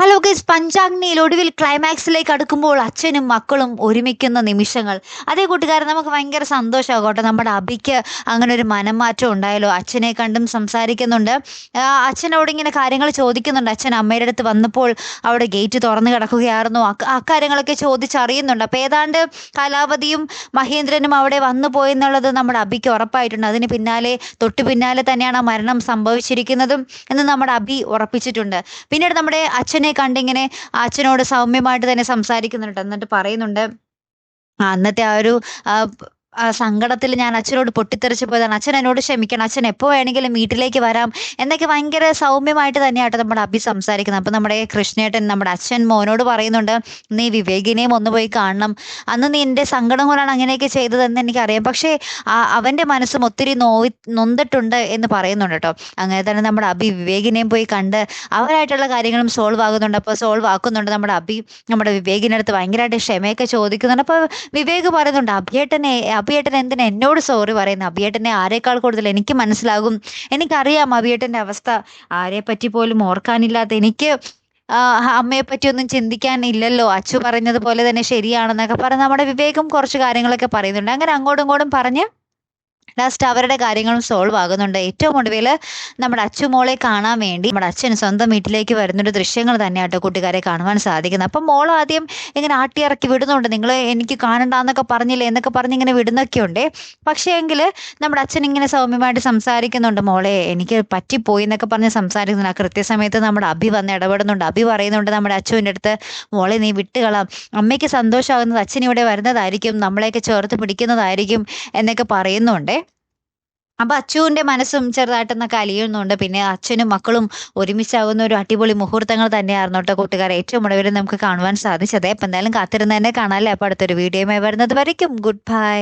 Hello guys, പഞ്ചാഗ്നിയിൽ ഒടുവിൽ ക്ലൈമാക്സിലേക്ക് അടുക്കുമ്പോൾ അച്ഛനും മക്കളും ഒരുമിക്കുന്ന നിമിഷങ്ങൾ. അതേ കൂട്ടുകാരൻ, നമുക്ക് ഭയങ്കര സന്തോഷമാകട്ടെ. നമ്മുടെ അഭിക്ക് അങ്ങനെ ഒരു മനംമാറ്റം ഉണ്ടായല്ലോ. അച്ഛനെ കണ്ടും സംസാരിക്കുന്നുണ്ട്. അച്ഛനോട് ഇങ്ങനെ കാര്യങ്ങൾ ചോദിക്കുന്നുണ്ട്. അച്ഛൻ അമ്മയുടെ അടുത്ത് വന്നപ്പോൾ അവിടെ ഗേറ്റ് തുറന്നു കിടക്കുകയായിരുന്നു. അക്കാര്യങ്ങളൊക്കെ ചോദിച്ചറിയുന്നുണ്ട്. അപ്പോൾ ഏതാണ്ട് കലാവതിയും മഹേന്ദ്രനും അവിടെ വന്നു പോയെന്നുള്ളത് നമ്മുടെ അഭിക്ക് ഉറപ്പായിട്ടുണ്ട്. അതിന് പിന്നാലെ തൊട്ടു പിന്നാലെ തന്നെയാണ് ആ മരണം സംഭവിച്ചിരിക്കുന്നതും എന്ന് നമ്മുടെ അഭി ഉറപ്പിച്ചിട്ടുണ്ട്. പിന്നീട് നമ്മുടെ അച്ഛനെ കണ്ടിങ്ങനെ അച്ഛനോട് സൗമ്യമായിട്ട് തന്നെ സംസാരിക്കുന്നുണ്ട്. എന്നിട്ട് പറയുന്നുണ്ട്, അന്നത്തെ ആ ഒരു സങ്കടത്തിൽ ഞാൻ അച്ഛനോട് പൊട്ടിത്തെറിച്ച് പോയതാണ്. അച്ഛൻ എന്നോട് ക്ഷമിക്കണം. അച്ഛൻ എപ്പോൾ വേണമെങ്കിലും വീട്ടിലേക്ക് വരാം എന്നൊക്കെ ഭയങ്കര സൗമ്യമായിട്ട് തന്നെയാട്ടോ നമ്മുടെ അഭി സംസാരിക്കുന്നത്. അപ്പം നമ്മുടെ കൃഷ്ണേട്ടൻ നമ്മുടെ അച്ഛൻ മോനോട് പറയുന്നുണ്ട്, നീ വിവേകിനെയും ഒന്ന് പോയി കാണണം. അന്ന് നീ എൻ്റെ സങ്കടം കൊണ്ടാണ് അങ്ങനെയൊക്കെ ചെയ്തതെന്ന് എനിക്കറിയാം. പക്ഷേ അവൻ്റെ മനസ്സും ഒത്തിരി നൊന്തിട്ടുണ്ട് എന്ന് പറയുന്നുണ്ട് കേട്ടോ. അങ്ങനെ തന്നെ നമ്മുടെ അഭി വിവേകിനെയും പോയി കണ്ട് അവരായിട്ടുള്ള കാര്യങ്ങളും സോൾവ് ആകുന്നുണ്ട്. അപ്പോൾ സോൾവ് ആക്കുന്നുണ്ട് നമ്മുടെ അഭി. നമ്മുടെ വിവേകിൻ്റെ അടുത്ത് ഭയങ്കരമായിട്ട് ക്ഷമയൊക്കെ ചോദിക്കുന്നുണ്ട്. അപ്പോൾ വിവേക് പറയുന്നുണ്ട്, അഭിയേട്ടൻ എന്തിനാ എന്നോട് സോറി പറയുന്നത്? അഭിയേട്ടനെ ആരെക്കാൾ കൂടുതൽ എനിക്ക് മനസ്സിലാകും. എനിക്കറിയാം അഭിയേട്ടൻ്റെ അവസ്ഥ. ആരെ പറ്റി പോലും ഓർക്കാനില്ലാത്ത എനിക്ക് അമ്മയെ പറ്റിയൊന്നും ചിന്തിക്കാനില്ലല്ലോ. അച്ചു പറഞ്ഞത് പോലെ തന്നെ ശരിയാണെന്നൊക്കെ പറഞ്ഞ് നമ്മുടെ വിവേകം കുറച്ച് കാര്യങ്ങളൊക്കെ പറയുന്നുണ്ട്. അങ്ങനെ അങ്ങോട്ടും ഇങ്ങോട്ടും പറഞ്ഞ് ലാസ്റ്റ് അവരുടെ കാര്യങ്ങളും സോൾവ് ആകുന്നുണ്ട്. ഏറ്റവും ഒടുവിൽ നമ്മുടെ അച്ചുമോളെ കാണാൻ വേണ്ടി നമ്മുടെ അച്ഛൻ സ്വന്തം വീട്ടിലേക്ക് വരുന്നൊരു ദൃശ്യങ്ങൾ തന്നെയാട്ടോ കൂട്ടുകാരെ കാണുവാൻ സാധിക്കുന്നത്. അപ്പം മോൾ ആദ്യം ഇങ്ങനെ ആട്ടിയിറക്കി വിടുന്നുണ്ട്. നിങ്ങൾ എനിക്ക് കാണണ്ടെന്നൊക്കെ പറഞ്ഞില്ലേ എന്നൊക്കെ പറഞ്ഞ് ഇങ്ങനെ വിടുന്നൊക്കെ ഉണ്ട്. പക്ഷേ എങ്കിൽ നമ്മുടെ അച്ഛൻ ഇങ്ങനെ സൗമ്യമായിട്ട് സംസാരിക്കുന്നുണ്ട്. മോളെ എനിക്ക് പറ്റിപ്പോയി എന്നൊക്കെ പറഞ്ഞ് സംസാരിക്കുന്നുണ്ട്. ആ കൃത്യസമയത്ത് നമ്മുടെ അഭി വന്ന് ഇടപെടുന്നുണ്ട്. അഭി പറയുന്നുണ്ട് നമ്മുടെ അച്ഛൻ്റെ അടുത്ത്, മോളെ നീ വിട്ടുകളാം, അമ്മയ്ക്ക് സന്തോഷമാകുന്നത് അച്ഛൻ ഇവിടെ വരുന്നതായിരിക്കും, നമ്മളെയൊക്കെ ചേർത്ത് പിടിക്കുന്നതായിരിക്കും എന്നൊക്കെ പറയുന്നുണ്ട്. അപ്പൊ അച്ചുവിന്റെ മനസ്സും ചെറുതായിട്ടൊന്നൊക്കെ അലിയുന്നുണ്ട്. പിന്നെ അച്ഛനും മക്കളും ഒരുമിച്ചാകുന്ന ഒരു അടിപൊളി മുഹൂർത്തങ്ങൾ തന്നെയായിരുന്നു കേട്ടോ കൂട്ടുകാരെ ഏറ്റവും ഒടുവിൽ നമുക്ക് കാണുവാൻ സാധിച്ചത്. അപ്പൊ എന്തായാലും കാത്തിരുന്ന് തന്നെ കാണാല്ലേ. അപ്പൊ അടുത്തൊരു വീഡിയോയുമായി വരുന്നത് വരയ്ക്കും ഗുഡ് ബൈ.